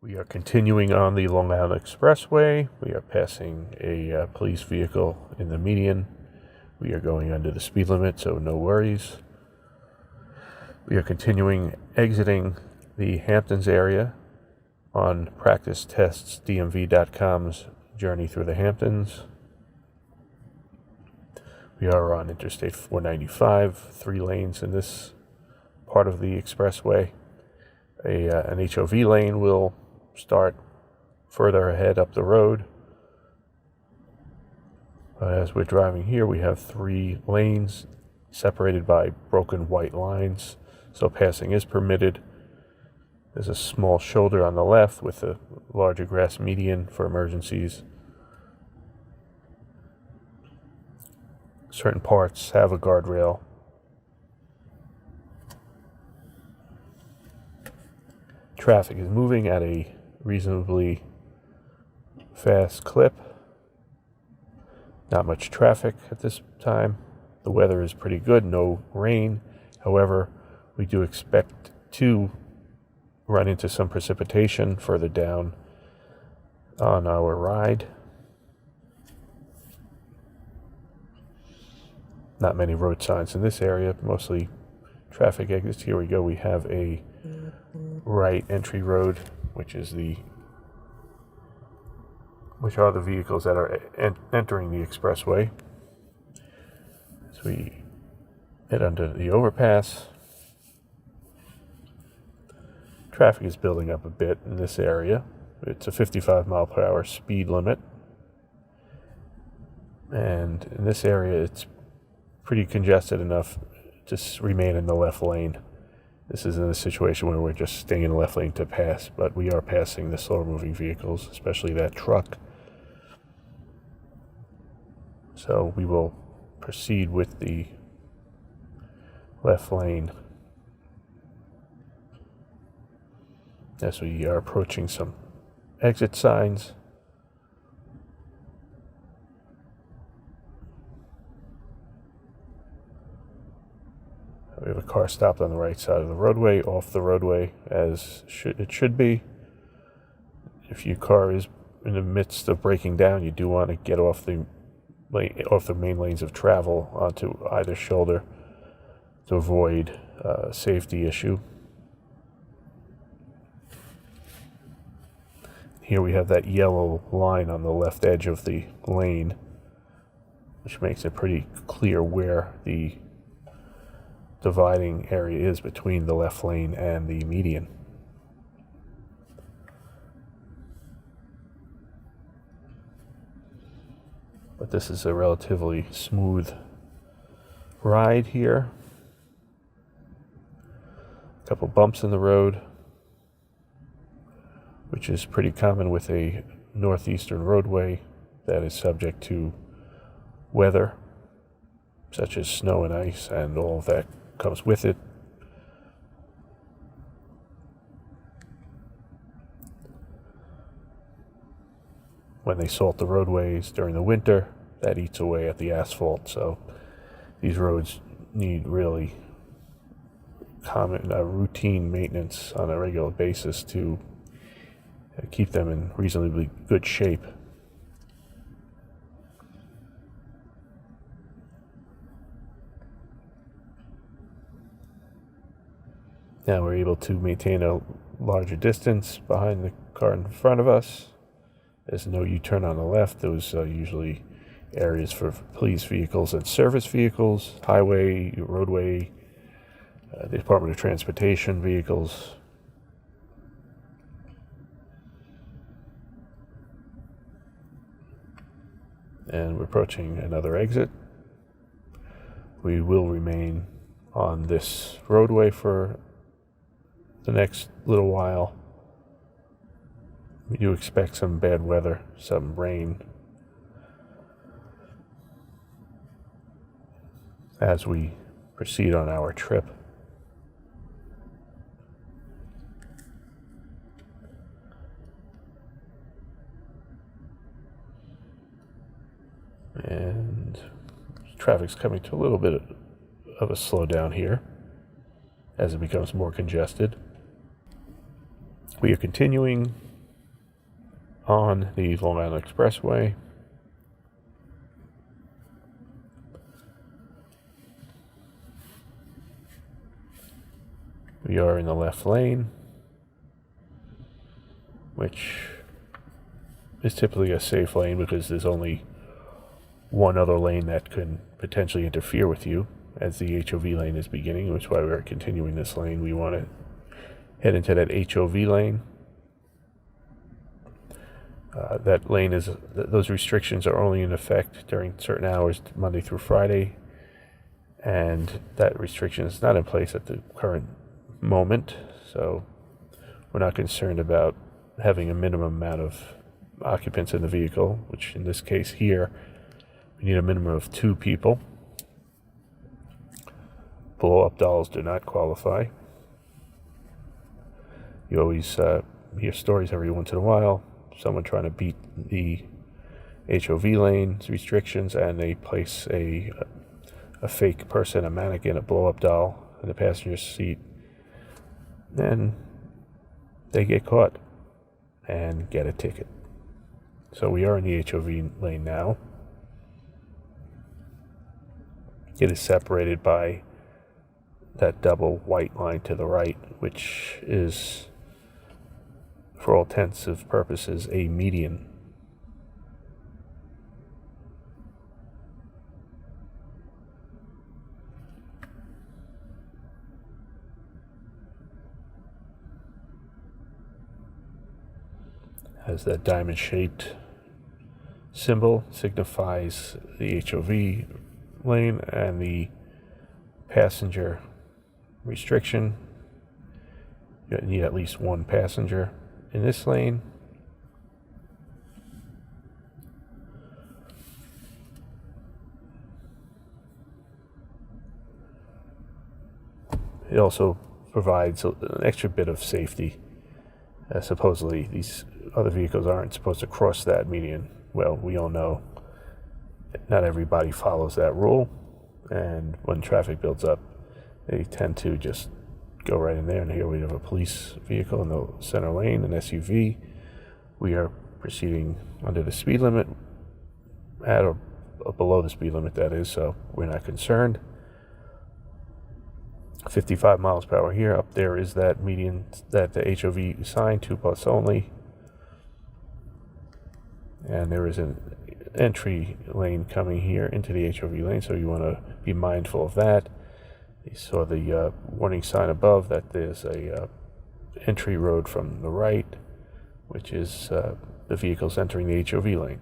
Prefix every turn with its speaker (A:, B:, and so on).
A: We are continuing on the Long Island Expressway. We are passing a police vehicle in the median. We are going under the speed limit, so no worries. We are continuing exiting the Hamptons area on practicetestsdmv.com's journey through the Hamptons. We are on Interstate 495, 3 lanes in this part of the expressway. An HOV lane will start further ahead up the road. As we're driving here, we have 3 lanes separated by broken white lines, so passing is permitted. There's a small shoulder on the left with a larger grass median for emergencies. Certain parts have a guardrail. Traffic is moving at a reasonably fast clip. Not much traffic at this time. The weather is pretty good, no rain. However, we do expect to run into some precipitation further down on our ride. Not many road signs in this area, mostly traffic exits. Here we go. We have a right entry road, which are the vehicles that are entering the expressway. So we head under the overpass. Traffic is building up a bit in this area. It's a 55 mile per hour speed limit. And in this area, it's pretty congested enough to remain in the left lane. This isn't a situation where we're just staying in the left lane to pass, but we are passing the slower moving vehicles, especially that truck. So we will proceed with the left lane as we are approaching some exit signs. We have a car stopped on the right side of the roadway, off the roadway as it should be. If your car is in the midst of breaking down, you do want to get off the main lanes of travel onto either shoulder to avoid a safety issue. Here we have that yellow line on the left edge of the lane, which makes it pretty clear where the dividing area is between the left lane and the median. But this is a relatively smooth ride here. A couple bumps in the road, which is pretty common with a northeastern roadway that is subject to weather, such as snow and ice and all that comes with it. When they salt the roadways during the winter, that eats away at the asphalt, so these roads need really common routine maintenance on a regular basis to keep them in reasonably good shape. Now we're able to maintain a larger distance behind the car in front of us. There's no U-turn on the left. Those are usually areas for police vehicles and service vehicles, highway, roadway, the Department of Transportation vehicles. And we're approaching another exit. We will remain on this roadway for the next little while. We do expect some bad weather, some rain, as we proceed on our trip. And traffic's coming to a little bit of a slowdown here as it becomes more congested. We are continuing on the Long Island Expressway. We are in the left lane, which is typically a safe lane because there's only one other lane that can potentially interfere with you as the HOV lane is beginning, which is why we're continuing this lane. We want to head into that HOV lane. That lane is, those restrictions are only in effect during certain hours, Monday through Friday, and that restriction is not in place at the current moment, so we're not concerned about having a minimum amount of occupants in the vehicle, which in this case here, we need a minimum of 2 people. Blow-up dolls do not qualify. You always hear stories every once in a while, someone trying to beat the HOV lane's restrictions, and they place a fake person, a mannequin, a blow-up doll in the passenger seat, and they get caught and get a ticket. So we are in the HOV lane now. It is separated by that double white line to the right, which is, for all intents and purposes, a median. Has that diamond-shaped symbol, signifies the HOV lane, and the passenger restriction. You need at least 1 passenger in this lane. It also provides an extra bit of safety. Supposedly, these other vehicles aren't supposed to cross that median. Well, we all know not everybody follows that rule, and when traffic builds up, they tend to just go right in there. And here we have a police vehicle in the center lane, an SUV. We are proceeding under the speed limit, at or below the speed limit, that is, so we're not concerned. 55 miles per hour here. Up there is that median, that the HOV sign, 2+ only. And there is an entry lane coming here into the HOV lane, so you want to be mindful of that. You saw the warning sign above that there's a entry road from the right, which is the vehicles entering the HOV lane.